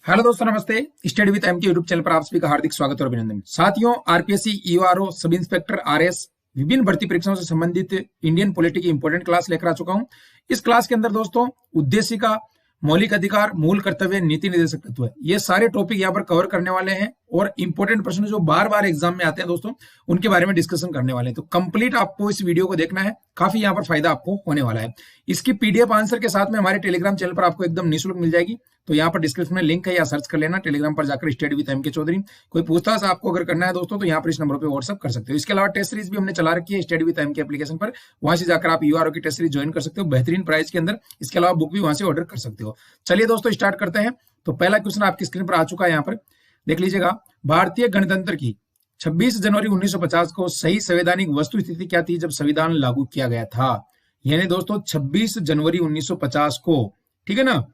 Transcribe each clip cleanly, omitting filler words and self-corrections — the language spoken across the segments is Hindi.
हेलो दोस्तों, नमस्ते। स्टडी विद एम के यूट्यूब चैनल पर आप सभी का हार्दिक स्वागत और अभिनंदन। साथियों, आरपीएससी, ईओआरओ, सब इंस्पेक्टर, आरएस, विभिन्न भर्ती परीक्षाओं से संबंधित इंडियन पॉलिटी की इंपॉर्टेंट क्लास लेकर आ चुका हूं। इस क्लास के अंदर दोस्तों उद्देशिका, मौलिक अधिकार, मूल कर्तव्य, नीति निर्देशक तत्व, ये सारे टॉपिक यहाँ पर कवर करने वाले हैं और इंपॉर्टेंट प्रश्न जो बार बार एग्जाम में आते हैं दोस्तों, उनके बारे में डिस्कशन करने वाले हैं। तो कंप्लीट आपको इस वीडियो को देखना है, काफी यहाँ पर फायदा आपको होने वाला है। इसकी पीडीएफ आंसर के साथ में हमारे टेलीग्राम चैनल पर आपको एकदम निःशुल्क मिल जाएगी। तो यहाँ पर डिस्क्रिप्शन में लिंक है, या सर्च कर लेना टेलीग्राम पर जाकर स्टडी विद एम के चौधरी। कोई पूछताछ आपको अगर करना है दोस्तों, तो यहाँ पर इस नंबर पर व्हाट्सअप कर सकते हो। इसके अलावा टेस्ट सीरीज भी हमने चला रखी है स्टडी विद एम के एप्लीकेशन पर, वहां से जाकर आप यूआरओ की टेस्ट सीरीज ज्वाइन कर सकते हो बेहतरीन प्राइस के अंदर। इसके अलावा बुक भी वहां से ऑर्डर कर सकते हो। चलिए दोस्तों स्टार्ट करते हैं। तो पहला क्वेश्चन आपकी स्क्रीन पर आ चुका है, यहाँ पर देख लीजिएगा। भारतीय गणतंत्र की 26 जनवरी 1950 को सही संवैधानिक वस्तु स्थिति क्या थी जब संविधान लागू किया गया था? यानी दोस्तों 26 जनवरी 1950 को, ठीक है ना।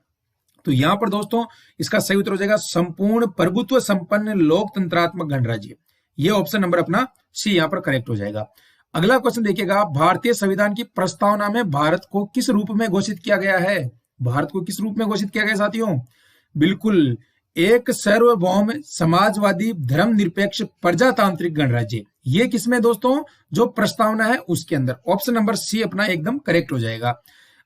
तो यहां पर दोस्तों इसका सही उत्तर हो जाएगा संपूर्ण प्रभुत्व संपन्न लोकतंत्रात्मक गणराज्य। ये ऑप्शन नंबर अपना सी यहां पर करेक्ट हो जाएगा। अगला क्वेश्चन देखिएगा, भारतीय संविधान की प्रस्तावना में भारत को किस रूप में घोषित किया गया है? भारत को किस रूप में घोषित किया गया साथियों? बिल्कुल, एक सार्वभौम समाजवादी धर्मनिरपेक्ष प्रजातांत्रिक गणराज्य। ये किसमें दोस्तों? जो प्रस्तावना है उसके अंदर। ऑप्शन नंबर सी अपना एकदम करेक्ट हो जाएगा।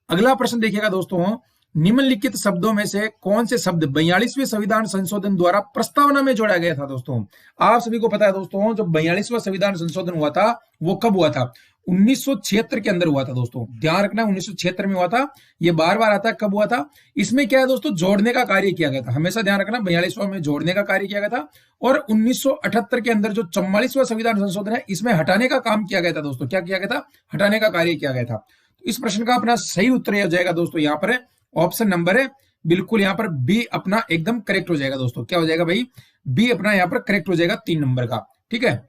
अगला प्रश्न देखिएगा दोस्तों, निम्नलिखित शब्दों में से कौन से शब्द 42वें संविधान संशोधन द्वारा प्रस्तावना में जोड़ा गया था? दोस्तों आप सभी को पता है दोस्तों, जो 42वां संविधान संशोधन हुआ था वो कब हुआ था? 1976 के अंदर हुआ था दोस्तों। ध्यान रखना, 1976 में हुआ था। ये बार बार आता है, कब हुआ था? इसमें क्या है दोस्तों, जोड़ने का कार्य किया गया था। हमेशा ध्यान रखना, 42वां में जोड़ने का कार्य किया गया था। और 1978 के अंदर जो 44वां संविधान संशोधन है, इसमें हटाने का काम किया गया था दोस्तों। क्या किया गया था? हटाने का कार्य किया गया था। तो इस प्रश्न का अपना सही उत्तर हो जाएगा दोस्तों, यहाँ पर ऑप्शन नंबर है बिल्कुल यहाँ पर बी अपना एकदम करेक्ट हो जाएगा दोस्तों। क्या हो जाएगा भाई? बी अपना यहाँ पर करेक्ट हो जाएगा 3 नंबर का। ठीक है,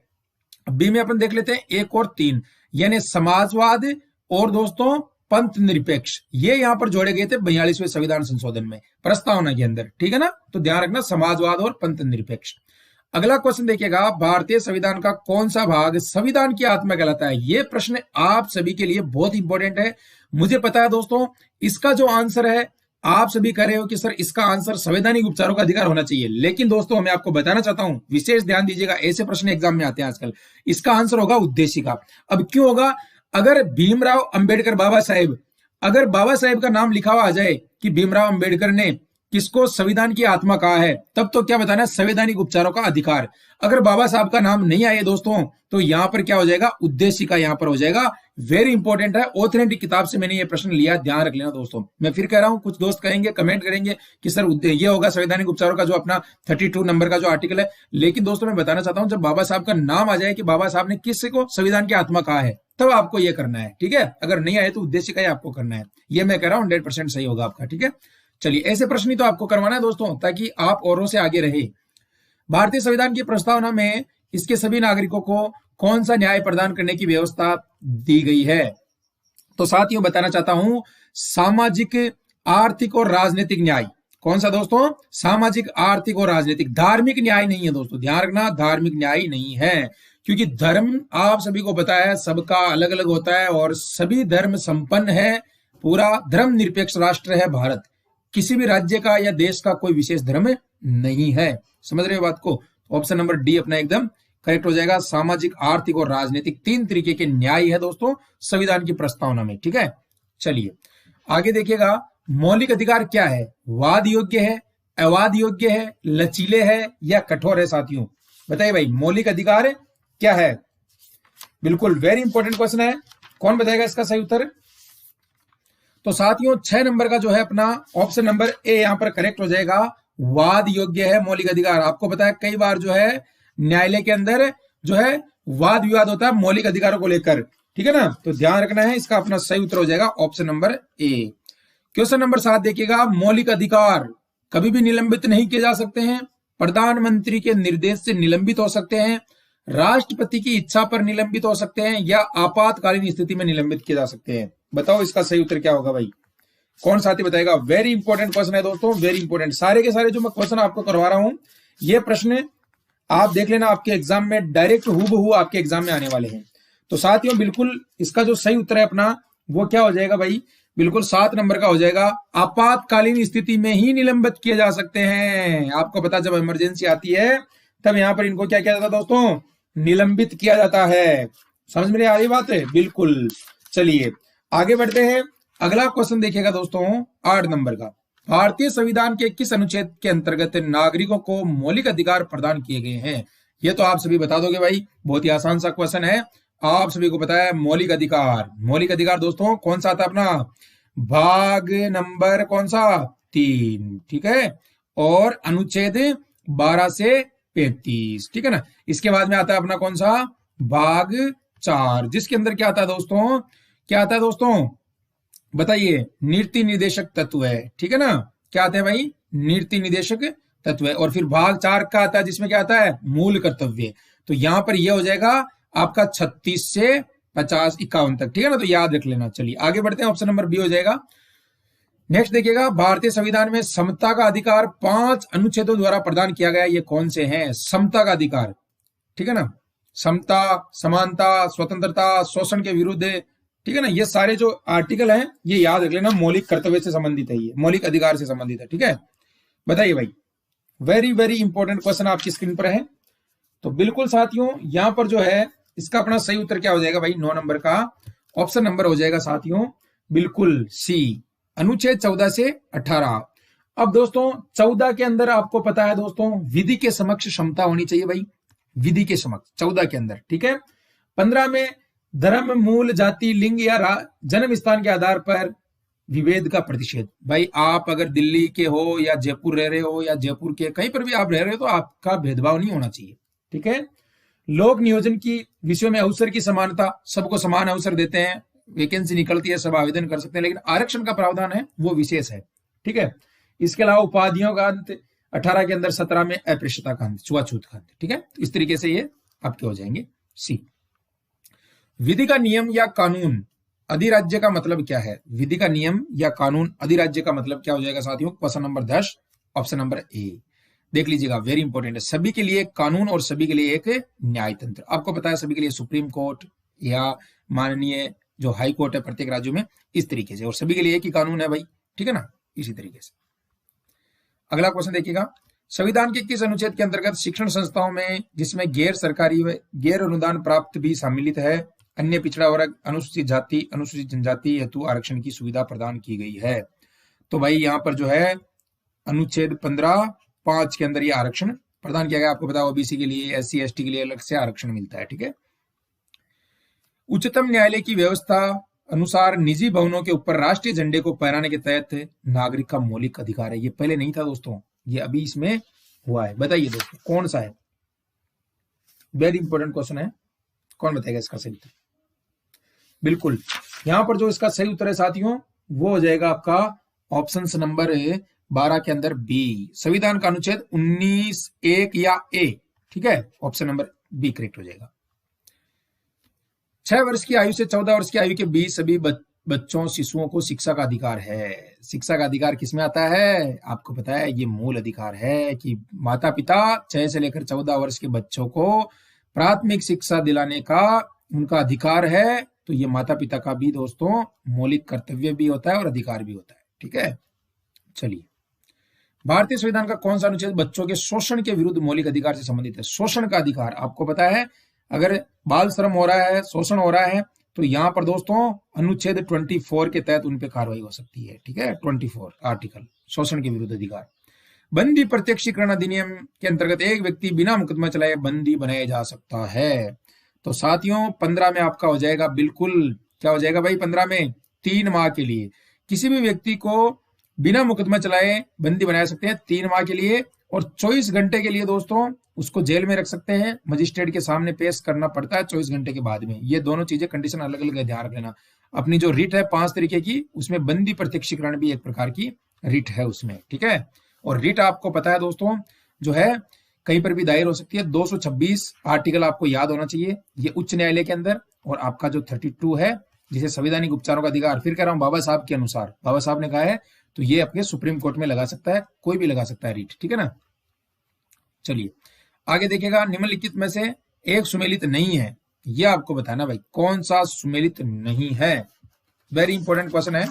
बी में अपन देख लेते हैं 1 और 3, यानी समाजवाद और दोस्तों पंथ निरपेक्ष, ये यहां पर जोड़े गए थे 42वें संविधान संशोधन में प्रस्तावना के अंदर। ठीक है ना, तो ध्यान रखना, समाजवाद और पंथ निरपेक्ष। अगला क्वेश्चन देखिएगा, भारतीय संविधान का कौन सा भाग संविधान की आत्मा कहलाता है? यह प्रश्न आप सभी के लिए बहुत इंपॉर्टेंट है। मुझे पता है दोस्तों, इसका जो आंसर है आप सभी कह रहे हो कि सर इसका आंसर संवैधानिक उपचारों का अधिकार होना चाहिए, लेकिन दोस्तों मैं आपको बताना चाहता हूं, विशेष ध्यान दीजिएगा, ऐसे प्रश्न एग्जाम में आते हैं आजकल। इसका आंसर होगा उद्देशिका। अब क्यों होगा? अगर भीमराव अंबेडकर बाबा साहेब, अगर बाबा साहेब का नाम लिखा हुआ आ जाए कि भीमराव अंबेडकर ने किसको संविधान की आत्मा कहा है, तब तो क्या बताना है? संवैधानिक उपचारों का अधिकार। अगर बाबा साहब का नाम नहीं आए दोस्तों, तो यहां पर क्या हो जाएगा? उद्देशिका यहां पर हो जाएगा। वेरी इंपॉर्टेंट है, ऑथेंटिक किताब से मैंने ये प्रश्न लिया, ध्यान रख लेना दोस्तों। मैं फिर कह रहा हूं, कुछ दोस्त कहेंगे, कमेंट करेंगे कि सर ये होगा संवैधानिक उपचारों का जो अपना 32 नंबर का जो आर्टिकल है, लेकिन दोस्तों मैं बताना चाहता हूं, जब बाबा साहब का नाम आ जाए कि बाबा साहब ने किस को संविधान की आत्मा कहा है, तब आपको ये करना है। ठीक है, अगर नहीं आए तो उद्देशिका ही आपको करना है। ये मैं कह रहा हूं 100% सही होगा आपका। ठीक है, चलिए ऐसे प्रश्न ही तो आपको करवाना है दोस्तों, ताकि आप औरों से आगे रहे। भारतीय संविधान की प्रस्तावना में इसके सभी नागरिकों को कौन सा न्याय प्रदान करने की व्यवस्था दी गई है? तो साथियों बताना चाहता हूं, सामाजिक, आर्थिक और राजनीतिक न्याय। कौन सा दोस्तों? सामाजिक, आर्थिक और राजनीतिक। धार्मिक न्याय नहीं है दोस्तों, ध्यान रखना, धार्मिक न्याय नहीं है। क्योंकि धर्म आप सभी को पता है सबका अलग अलग होता है और सभी धर्म संपन्न है। पूरा धर्म निरपेक्ष राष्ट्र है भारत। किसी भी राज्य का या देश का कोई विशेष धर्म नहीं है। समझ रहे हो बात को? ऑप्शन नंबर डी अपना एकदम करेक्ट हो जाएगा। सामाजिक, आर्थिक और राजनीतिक 3 तरीके के न्याय है दोस्तों संविधान की प्रस्तावना में। ठीक है, चलिए आगे देखिएगा, मौलिक अधिकार क्या है? वाद योग्य है, अवाद योग्य है, लचीले है या कठोर है? साथियों बताइए भाई, मौलिक अधिकार क्या है? बिल्कुल वेरी इंपॉर्टेंट क्वेश्चन है। कौन बताएगा इसका सही उत्तर? तो साथियों 6 नंबर का जो है अपना ऑप्शन नंबर ए यहां पर करेक्ट हो जाएगा। वाद योग्य है मौलिक अधिकार। आपको पता है कई बार जो है न्यायालय के अंदर जो है वाद विवाद होता है मौलिक अधिकारों को लेकर। ठीक है ना, तो ध्यान रखना है, इसका अपना सही उत्तर हो जाएगा option number A. Question number 7 देखिएगा, मौलिक अधिकार कभी भी निलंबित नहीं किए जा सकते हैं, प्रधानमंत्री के निर्देश से निलंबित हो सकते हैं, राष्ट्रपति की इच्छा पर निलंबित हो सकते हैं या आपातकालीन स्थिति में निलंबित किए जा सकते हैं। बताओ इसका सही उत्तर क्या होगा भाई? कौन साथी बताएगा? वेरी इंपॉर्टेंट क्वेश्चन है दोस्तों, वेरी इंपॉर्टेंट। सारे के सारे जो मैं क्वेश्चन आपको करवा रहा हूं, ये प्रश्न आप देख लेना, आपके एग्जाम में डायरेक्ट हूबहू आपके एग्जाम में आने वाले हैं। तो साथियों बिल्कुल इसका जो सही उत्तर है अपना वो क्या हो जाएगा भाई? बिल्कुल 7 नंबर का हो जाएगा, आपातकालीन स्थिति में ही निलंबित किए जा सकते हैं। आपको पता, जब इमरजेंसी आती है तब यहां पर इनको क्या किया जाता है दोस्तों, निलंबित किया जाता है। समझ में आ रही बात है? बिल्कुल। चलिए आगे बढ़ते हैं। अगला क्वेश्चन देखिएगा दोस्तों 8 नंबर का, भारतीय संविधान के किस अनुच्छेद के अंतर्गत नागरिकों को मौलिक अधिकार प्रदान किए गए हैं? ये तो आप सभी बता दोगे भाई, बहुत ही आसान सा क्वेश्चन है, आप सभी को पता है। मौलिक अधिकार, मौलिक अधिकार दोस्तों कौन सा आता है अपना, भाग नंबर कौन सा, 3, ठीक है, और अनुच्छेद 12 से 35, ठीक है ना। इसके बाद में आता है अपना कौन सा, भाग 4, जिसके अंदर क्या आता है दोस्तों, क्या आता है दोस्तों बताइए, नीति निर्देशक तत्व है, ठीक है ना। क्या आते हैं भाई, नीति निर्देशक तत्व है। और फिर भाग 4 का आता है जिसमें क्या आता है, मूल कर्तव्य। तो यहां पर यह हो जाएगा आपका 36 से 50 51 तक, ठीक है ना, तो याद रख लेना। चलिए आगे बढ़ते हैं, ऑप्शन नंबर बी हो जाएगा। नेक्स्ट देखिएगा, भारतीय संविधान में समता का अधिकार 5 अनुच्छेदों द्वारा प्रदान किया गया, ये कौन से हैं? समता का अधिकार, ठीक है ना, समता, समानता, स्वतंत्रता, शोषण के विरुद्ध, ठीक है ना, ये सारे जो आर्टिकल हैं ये याद रख लेना, मौलिक कर्तव्य से संबंधित है, ये मौलिक अधिकार से संबंधित है, ठीक है। बताइए भाई, वेरी वेरी इंपॉर्टेंट क्वेश्चन आपकी स्क्रीन पर है। तो बिल्कुल साथियों, यहां पर जो है इसका अपना सही उत्तर क्या हो जाएगा भाई, 9 नंबर का ऑप्शन नंबर हो जाएगा साथियों, बिल्कुल सी, अनुच्छेद 14 से 18। अब दोस्तों 14 के अंदर आपको पता है दोस्तों, विधि के समक्ष क्षमता होनी चाहिए भाई, विधि के समक्ष 14 के अंदर, ठीक है। 15 में धर्म, मूल, जाति, लिंग या जन्म स्थान के आधार पर विभेद का प्रतिषेध। भाई आप अगर दिल्ली के हो या जयपुर रह रहे हो या जयपुर के कहीं पर भी आप रह रहे हो तो आपका भेदभाव नहीं होना चाहिए, ठीक है। लोक नियोजन की विषयों में अवसर की समानता, सबको समान अवसर देते हैं, वैकेंसी निकलती है सब आवेदन कर सकते हैं, लेकिन आरक्षण का प्रावधान है वो विशेष है, ठीक है। इसके अलावा उपाधियों का अंत 18 के अंदर, 17 में अस्पृश्यता का अंत, छुआछूत का अंत, ठीक है। तो इस तरीके से ये आपके हो जाएंगे सी। विधि का नियम या कानून अधिराज्य का मतलब क्या है? विधि का नियम या कानून अधिराज्य का मतलब क्या हो जाएगा साथियों? Question number 10 option number A देख लीजिएगा, वेरी इंपॉर्टेंट है। सभी के लिए एक कानून और सभी के लिए एक न्याय तंत्र। आपको पता है सभी के लिए सुप्रीम कोर्ट या माननीय जो हाई कोर्ट है प्रत्येक राज्यों में, इस तरीके से, और सभी के लिए एक ही कानून है भाई, ठीक है ना, इसी तरीके से। अगला क्वेश्चन देखिएगा, संविधान के किस अनुच्छेद के अंतर्गत शिक्षण संस्थाओं में जिसमें गैर सरकारी व गैर अनुदान प्राप्त भी सम्मिलित है, अन्य पिछड़ा वर्ग, अनुसूचित जाति, अनुसूचित जनजाति हेतु आरक्षण की सुविधा प्रदान की गई है? तो भाई यहाँ पर जो है अनुच्छेद 15(5) के अंदर ये आरक्षण प्रदान किया गया। आपको पता है ओबीसी के लिए, एससी एसटी के लिए अलग से आरक्षण मिलता है, ठीक है। उच्चतम न्यायालय की व्यवस्था अनुसार निजी भवनों के ऊपर राष्ट्रीय झंडे को फहराने के तहत नागरिक का मौलिक अधिकार है। ये पहले नहीं था दोस्तों, ये अभी इसमें हुआ है। बताइए दोस्तों कौन सा है? वेरी इंपॉर्टेंट क्वेश्चन है, कौन बताएगा इसका सही उत्तर? बिल्कुल, यहां पर जो इसका सही उत्तर है साथियों वो हो जाएगा आपका ऑप्शन नंबर 12 के अंदर बी, संविधान का अनुच्छेद 19(1) या ए, ठीक है, ऑप्शन नंबर बी करेक्ट हो जाएगा। 6 वर्ष की आयु से 14 वर्ष की आयु के बीच सभी बच्चों शिशुओं को शिक्षा का अधिकार है। शिक्षा का अधिकार किसमें आता है? आपको पता है ये मूल अधिकार है कि माता पिता 6 से लेकर 14 वर्ष के बच्चों को प्राथमिक शिक्षा दिलाने का उनका अधिकार है। तो ये माता पिता का भी दोस्तों मौलिक कर्तव्य भी होता है और अधिकार भी होता है, ठीक है। चलिए, भारतीय संविधान का कौन सा अनुच्छेद बच्चों के शोषण के विरुद्ध मौलिक अधिकार से संबंधित है? शोषण का अधिकार आपको पता है, अगर बाल श्रम हो रहा है, शोषण हो रहा है, तो यहां पर दोस्तों अनुच्छेद 24 के तहत उन पे कार्रवाई हो सकती है, ठीक है। 24 आर्टिकल शोषण के विरुद्ध अधिकार। बंदी प्रत्यक्षीकरण अधिनियम के अंतर्गत एक व्यक्ति बिना मुकदमा चलाए बंदी बनाया जा सकता है। तो साथियों 15 में आपका हो जाएगा, बिल्कुल क्या हो जाएगा भाई 15 में 3 माह के लिए किसी भी व्यक्ति को बिना मुकदमा चलाए बंदी बना सकते हैं 3 माह के लिए, और 24 घंटे के लिए दोस्तों उसको जेल में रख सकते हैं। मजिस्ट्रेट के सामने पेश करना पड़ता है 24 घंटे के बाद में। ये दोनों चीजें कंडीशन अलग अलग है, ध्यान रख लेना। अपनी जो रिट है 5 तरीके की, उसमें बंदी प्रत्यक्षीकरण भी एक प्रकार की रिट है उसमें, ठीक है। और रिट आपको पता है दोस्तों जो है कहीं पर भी दायर हो सकती है। 226 आर्टिकल आपको याद होना चाहिए, ये उच्च न्यायालय के अंदर। और आपका जो 32 है जिसे संवैधानिक उपचारों का अधिकार, फिर कह रहा हूं बाबा साहब के अनुसार, बाबा साहब ने कहा है, तो ये अपने सुप्रीम कोर्ट में लगा सकता है, कोई भी लगा सकता है रीट, ठीक है ना। चलिए आगे देखिएगा, निम्नलिखित में से एक सुमेलित नहीं है, ये आपको बताना भाई कौन सा सुमेलित नहीं है। वेरी इंपॉर्टेंट क्वेश्चन है,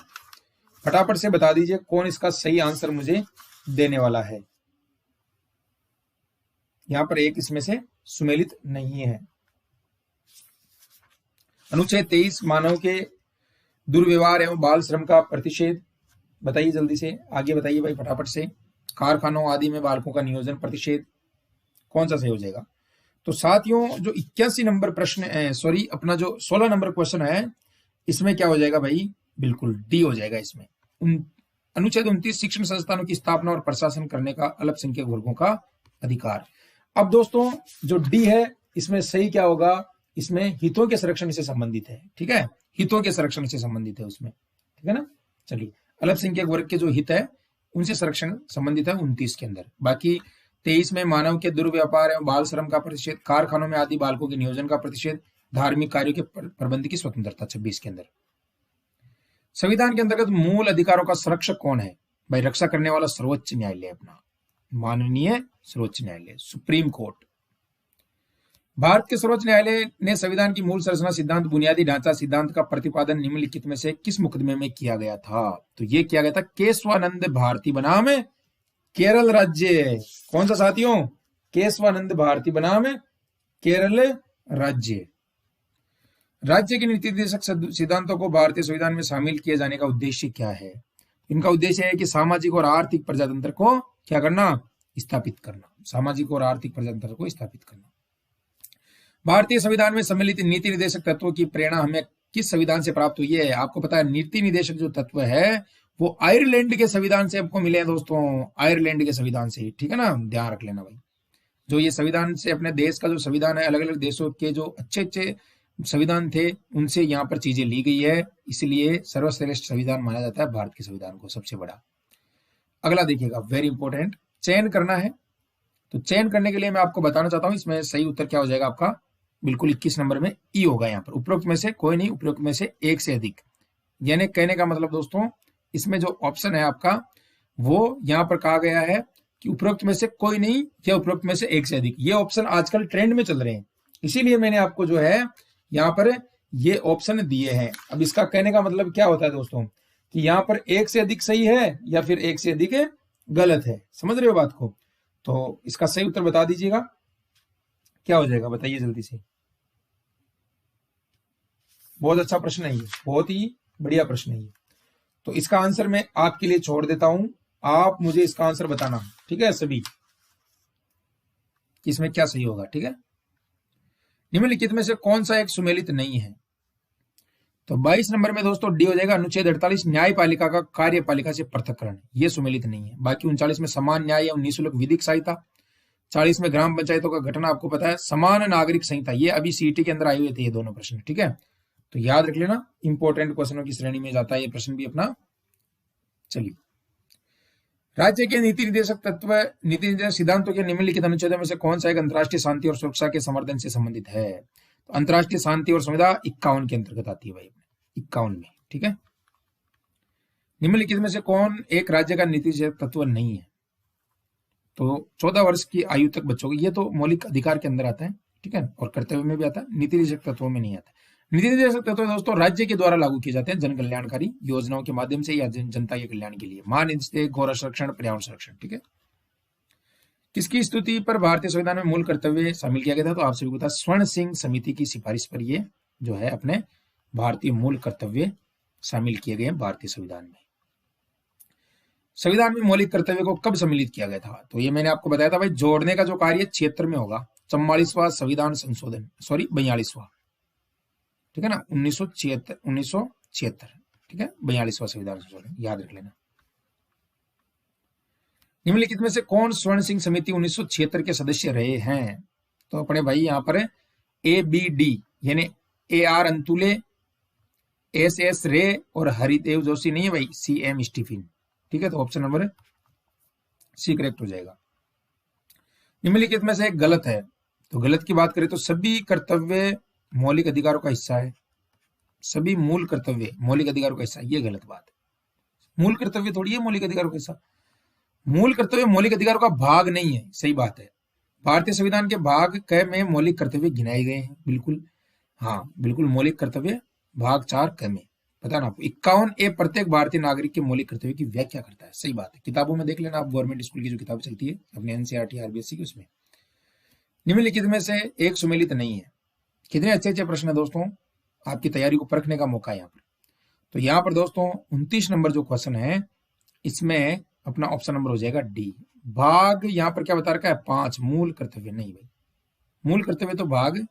फटाफट से बता दीजिए कौन इसका सही आंसर मुझे देने वाला है। यहां पर एक इसमें से सुमेलित नहीं है। अनुच्छेद 23 मानव के दुर्व्यवहार एवं बाल श्रम का प्रतिषेध, बताइए जल्दी से, आगे बताइए भाई फटाफट से। कारखानों आदि में बालकों का नियोजन प्रतिषेध, कौन सा सही हो जाएगा? तो साथियों जो 81 नंबर प्रश्न सॉरी अपना जो 16 नंबर क्वेश्चन है इसमें क्या हो जाएगा भाई? बिल्कुल डी हो जाएगा इसमें। अनुच्छेद 29 शिक्षण संस्थानों की स्थापना और प्रशासन करने का अल्पसंख्यक वर्गों का अधिकार। अब दोस्तों जो डी है इसमें सही क्या होगा? इसमें हितों के संरक्षण से संबंधित है, ठीक है, हितों के संरक्षण से संबंधित है उसमें, ठीक है ना। चलिए अल्पसंख्यक वर्ग के जो हित है उनसे संरक्षण संबंधित है 29 के अंदर। बाकी 23 में मानव के दुर्व्यापार एवं बाल श्रम का प्रतिषेध, कारखानों में आदि बालकों के नियोजन का प्रतिषेध, धार्मिक कार्यों के प्रबंध की स्वतंत्रता 26 के अंदर। संविधान के अंतर्गत मूल अधिकारों का संरक्षक कौन है भाई? रक्षा करने वाला सर्वोच्च न्यायालय, अपना माननीय सर्वोच्च न्यायालय, सुप्रीम कोर्ट। भारत के सर्वोच्च न्यायालय ने संविधान की मूल संरचना सिद्धांत, बुनियादी ढांचा सिद्धांत का प्रतिपादन निम्नलिखित में से किस मुकदमे में किया गया था? तो ये किया गया था केशवानंद भारती बनाम केरल राज्य। कौन सा साथियों? केशवानंद भारती बनाम केरल राज्य। राज्य के नीति निर्देशक सिद्धांतों को भारतीय संविधान में शामिल किए जाने का उद्देश्य क्या है? इनका उद्देश्य है कि सामाजिक और आर्थिक प्रजातंत्र को क्या करना? स्थापित करना। सामाजिक और आर्थिक प्रजातंत्र को स्थापित करना। भारतीय संविधान में सम्मिलित नीति निर्देशक तत्वों की प्रेरणा हमें किस संविधान से प्राप्त हुई है? आपको पता है नीति निर्देशक जो तत्व है वो आयरलैंड के संविधान से आपको मिले हैं दोस्तों, आयरलैंड के संविधान से, ठीक है ना, ध्यान रख लेना भाई। जो ये संविधान से अपने देश का जो संविधान है, अलग अलग देशों के जो अच्छे अच्छे संविधान थे उनसे यहाँ पर चीजें ली गई है, इसलिए सर्वश्रेष्ठ संविधान माना जाता है भारत के संविधान को, सबसे बड़ा। अगला देखिएगा, वेरी इंपॉर्टेंट, चयन करना है। तो चयन करने के लिए मैं आपको बताना चाहता हूं इसमें सही उत्तर क्या हो जाएगा आपका? बिल्कुल 21 नंबर में ई होगा यहाँ पर। उपरोक्त में से कोई नहीं, उपरोक्त में से एक से अधिक। यानी कहने का मतलब दोस्तों इसमें जो ऑप्शन है आपका वो यहाँ पर कहा गया है कि उपरोक्त में से कोई नहीं या उपरोक्त में से एक से अधिक। ये ऑप्शन आजकल ट्रेंड में चल रहे हैं, इसीलिए मैंने आपको जो है यहाँ पर ये ऑप्शन दिए हैं। अब इसका कहने का मतलब क्या होता है दोस्तों कि यहाँ पर एक से अधिक सही है या फिर एक से अधिक गलत है। समझ रहे हो बात को? तो इसका सही उत्तर बता दीजिएगा, क्या हो जाएगा बताइए जल्दी से। बहुत अच्छा प्रश्न है ये, बहुत ही बढ़िया प्रश्न है ये। तो इसका आंसर मैं आपके लिए छोड़ देता हूं, आप मुझे इसका आंसर बताना, ठीक है सभी, कि इसमें क्या सही होगा, ठीक है। निम्नलिखित में से कौन सा एक सुमेलित नहीं है? तो 22 नंबर में दोस्तों डी हो जाएगा। अनुच्छेद 48 न्यायपालिका का कार्यपालिका से पृथक्करण, ये सुमेलित नहीं है। बाकी 39 में समान न्याय एवं निःशुल्क विधिक सहायता, 40 में ग्राम पंचायतों का गठन, आपको पता है समान नागरिक संहिता, ये अभी सीईटी के अंदर आए हुए थे ये दोनों प्रश्न, ठीक है। तो याद रख लेना, इंपॉर्टेंट क्वेश्चनों की श्रेणी में जाता है ये प्रश्न भी अपना। चलिए, राज्य के नीति निर्देशक तत्व, नीति निर्देशक सिद्धांतों के निम्नलिखित अनुच्छेदों में से कौन सा एक अंतर्राष्ट्रीय शांति और सुरक्षा के संवर्धन से संबंधित है? तो अंतर्राष्ट्रीय शांति और संविदा 51 के अंतर्गत आती है भाई, 51 में, ठीक है। निम्नलिखित में से कौन एक राज्य का नीति निर्देशक तत्व नहीं है? तो 14 वर्ष की आयु तक बच्चों को, ये तो मौलिक अधिकार के अंदर आता है, ठीक है, और कर्तव्य में भी आता है, नीति निर्देशक तत्वों में नहीं आता। नीति निर्देशक तत्व दोस्तों राज्य के द्वारा लागू किए जाते हैं जन कल्याणकारी योजनाओं के माध्यम से या जनता के कल्याण के लिए। महानिदेश, गौरव संरक्षण, पर्यावरण संरक्षण, ठीक है। किसकी स्तुति पर भारतीय संविधान में मूल कर्तव्य शामिल किया गया था? तो आप सभी को पता है स्वर्ण सिंह समिति की सिफारिश पर ये जो है अपने भारतीय मूल कर्तव्य शामिल किए गए हैं भारतीय संविधान में। संविधान में मौलिक कर्तव्य को कब सम्मिलित किया गया था? तो ये मैंने आपको बताया था भाई, जोड़ने का जो कार्य 76 में होगा, 44वां संविधान संशोधन, सॉरी 42वां, ठीक है ना, 1976, ठीक है, 42वां संविधान संशोधन, याद रख लेना। निम्नलिखित में से कौन स्वर्ण सिंह समिति 1976 के सदस्य रहे हैं? तो अपने भाई यहाँ पर ABD यानी AR अंतुले, SS रे और हरिदेव जोशी नहीं है भाई, CM स्टीफन, ठीक है। तो ऑप्शन नंबर सी करेक्ट हो जाएगा। निम्नलिखित में से एक गलत है, तो गलत की बात करें तो सभी कर्तव्य मौलिक अधिकारों का हिस्सा है, सभी मूल कर्तव्य मौलिक अधिकारों का हिस्सा, ये गलत बात है। मूल कर्तव्य थोड़ी है मौलिक अधिकारों का हिस्सा, मूल कर्तव्य मौलिक अधिकारों का भाग नहीं है, सही बात है। भारतीय संविधान के भाग क में मौलिक कर्तव्य गिनाए गए हैं, बिल्कुल, हाँ बिल्कुल, मौलिक कर्तव्य भाग 4 क में, पता ना आपको। 51A प्रत्येक भारतीय नागरिक के मौलिक कर्तव्य की व्याख्या करता है। सही बात है, किताबों में देख लेना आप, गवर्नमेंट स्कूल की जो किताबें चलती है अपने एनसीईआरटी आरबीएससी की, उसमें निम्नलिखित में से एक सुमेलित नहीं है। कितने अच्छे अच्छे प्रश्न है दोस्तों, आपकी तैयारी को परखने का मौका है यहाँ पर। तो यहाँ पर दोस्तों 29 नंबर जो क्वेश्चन है इसमें अपना ऑप्शन नंबर हो जाएगा डी। भाग यहाँ पर क्या बता रखा है 5, मूल कर्तव्य नहीं भाई, मूल कर्तव्य तो भाग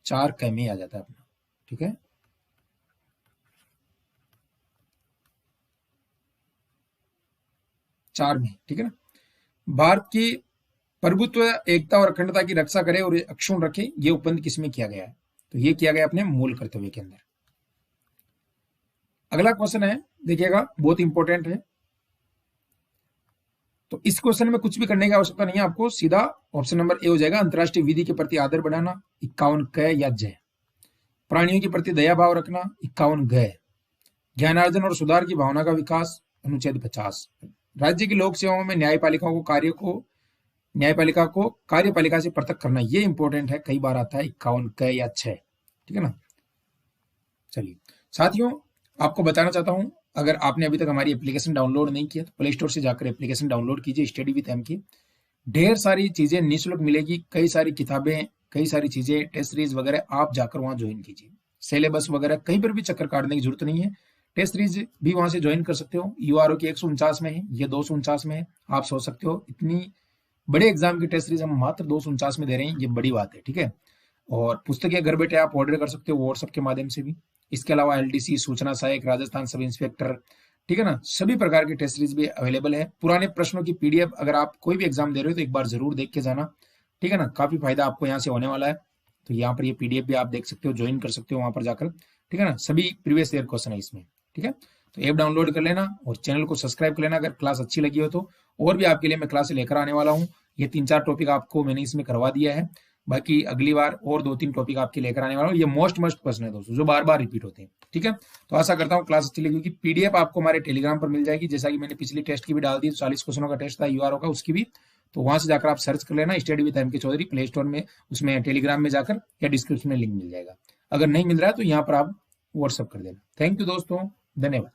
4 क में आ जाता है अपना, ठीक है। चार में, ठीक है ना। भारत की प्रभुत्व, एकता और अखंडता की रक्षा करे और अक्षुण्ण रखे, ये उपबंध किसमें किया गया है? तो ये किया गया अपने मूल कर्तव्य के अंदर। अगला क्वेश्चन है, देखिएगा बहुत इंपॉर्टेंट है। तो इस क्वेश्चन में कुछ भी करने की आवश्यकता नहीं है आपको, सीधा ऑप्शन नंबर ए हो जाएगा। अंतर्राष्ट्रीय विधि के प्रति आदर बढ़ाना, 51 क या जय। प्राणियों के प्रति दया भाव रखना, 51 ग। ज्ञानार्जन और सुधार की भावना का विकास, अनुच्छेद 50। राज्य की लोक सेवाओं में न्यायपालिका को कार्यपालिका से पृथक करना, ये इंपॉर्टेंट है, कई बार आता है 51 क या 6, ठीक है ना। चलिए साथियों, आपको बताना चाहता हूं, अगर आपने अभी तक हमारी एप्लीकेशन डाउनलोड नहीं किया तो प्ले स्टोर से जाकर एप्लीकेशन डाउनलोड कीजिए, स्टडी विद एम की। ढेर सारी चीजें निःशुल्क मिलेगी, कई सारी किताबें, कई सारी चीजें, टेस्ट सीरीज वगैरह, आप जाकर वहां ज्वाइन कीजिए। सिलेबस वगैरह कहीं पर भी चक्कर काटने की जरूरत नहीं है, टेस्ट सीरीज भी वहां से ज्वाइन कर सकते हो। यूआरओ की 149 में है, ये 249 में है, आप सोच सकते हो इतनी बड़े एग्जाम की टेस्ट सीरीज हम मात्र 249 में दे रहे हैं, ये बड़ी बात है, ठीक है। और पुस्तकें घर बैठे आप ऑर्डर कर सकते हो व्हाट्सएप के माध्यम से भी। इसके अलावा एलडीसी, सूचना सहायक, राजस्थान सब इंस्पेक्टर, ठीक है ना, सभी प्रकार की टेस्ट सीरीज भी अवेलेबल है। पुराने प्रश्नों की पीडीएफ अगर आप कोई भी एग्जाम दे रहे हो तो एक बार जरूर देख के जाना, ठीक है ना, काफी फायदा आपको यहाँ से होने वाला है। तो यहाँ पर ये पीडीएफ भी आप देख सकते हो, ज्वाइन कर सकते हो वहां पर जाकर, ठीक है ना। सभी प्रीवियस ईयर क्वेश्चन है इसमें, ठीक है। तो ऐप डाउनलोड कर लेना और चैनल को सब्सक्राइब कर लेना अगर क्लास अच्छी लगी हो तो। और भी आपके लिए मैं क्लास लेकर आने वाला हूँ, ये 3-4 टॉपिक आपको मैंने इसमें करवा दिया है, बाकी अगली बार और 2-3 टॉपिक आपके लेकर आने वाला हूँ। ये मोस्ट क्वेश्चन है दोस्तों, जो बार बार रिपीट होते हैं, ठीक है। तो आशा करता हूँ क्लास अच्छी लगी होगी। पीडीएफ आपको हमारे टेलीग्राम पर मिल जाएगी, जैसा कि मैंने पिछली टेस्ट की भी डाल दी, 40 क्वेश्चनों का टेस्ट था यूआरओ का, उसकी भी। तो वहां से जाकर आप सर्च कर लेना स्टडी विद एम के चौधरी, प्ले स्टोर में, उसमें टेलीग्राम में जाकर, या डिस्क्रिप्शन में लिंक मिल जाएगा। अगर नहीं मिल रहा है तो यहाँ पर आप व्हाट्सअप कर देना। थैंक यू दोस्तों, धन्यवाद।